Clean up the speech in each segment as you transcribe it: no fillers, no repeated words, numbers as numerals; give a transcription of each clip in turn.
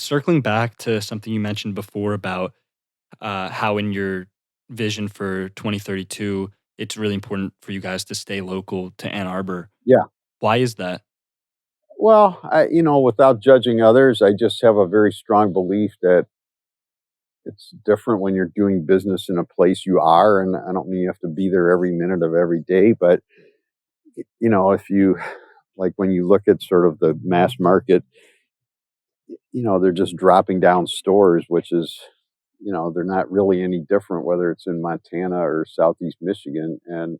circling back to something you mentioned before about how in your vision for 2032, it's really important for you guys to stay local to Ann Arbor. Yeah. Why is that? Well, without judging others, I just have a very strong belief that it's different when you're doing business in a place you are. And I don't mean you have to be there every minute of every day, but, if you, like when you look at sort of the mass market, they're just dropping down stores, which is, they're not really any different, whether it's in Montana or Southeast Michigan. And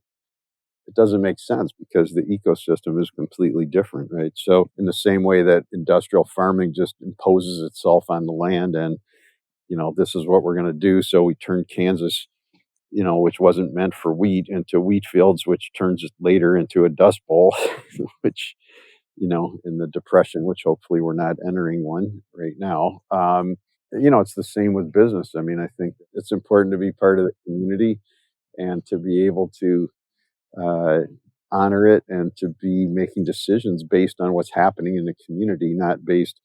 it doesn't make sense because the ecosystem is completely different, right? So, in the same way that industrial farming just imposes itself on the land and, this is what we're going to do. So, we turn Kansas, which wasn't meant for wheat, into wheat fields, which turns it later into a dust bowl, which, in the depression, which hopefully we're not entering one right now. It's the same with business. I mean, I think it's important to be part of the community and to be able to uh, honor it and to be making decisions based on what's happening in the community, not based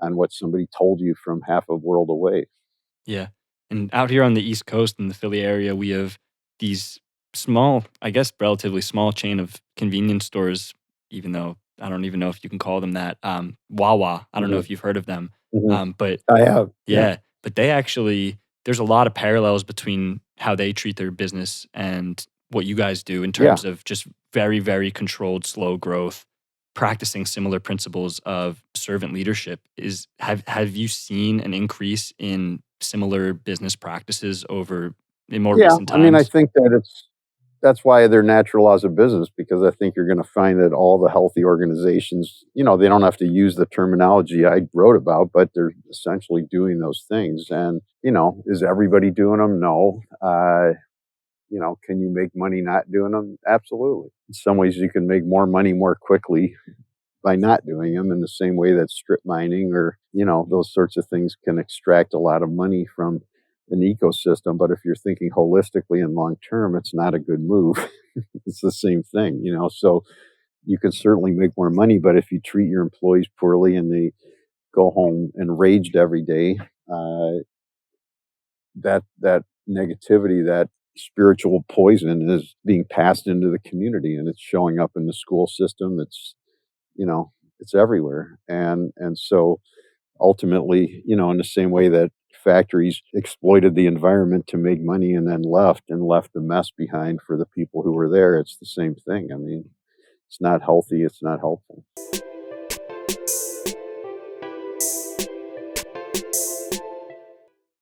on what somebody told you from half a world away. Yeah. And out here on the East Coast in the Philly area, we have these small, I guess, relatively small chain of convenience stores, even though I don't even know if you can call them that. Wawa. I don't know Hmm. if you've heard of them. Hmm. But I have, yeah, yeah, but they actually, there's a lot of parallels between how they treat their business and what you guys do in yeah, terms of just very, very controlled, slow growth, practicing similar principles of servant leadership. Have you seen an increase in similar business practices over in more yeah. recent I mean, I times? think that that's why they're natural laws of business, because I think you're going to find that all the healthy organizations, they don't have to use the terminology I wrote about, but they're essentially doing those things. And, is everybody doing them? No. Can you make money not doing them? Absolutely. In some ways, you can make more money more quickly by not doing them, in the same way that strip mining or, those sorts of things can extract a lot of money from an ecosystem. But if you're thinking holistically and long term, it's not a good move. It's the same thing, so you can certainly make more money, but if you treat your employees poorly and they go home enraged every day, uh, that negativity, that spiritual poison is being passed into the community, and it's showing up in the school system. You know, it's everywhere. And so ultimately, in the same way that factories exploited the environment to make money and then left the mess behind for the people who were there, it's the same thing. I mean, it's not healthy, it's not helpful.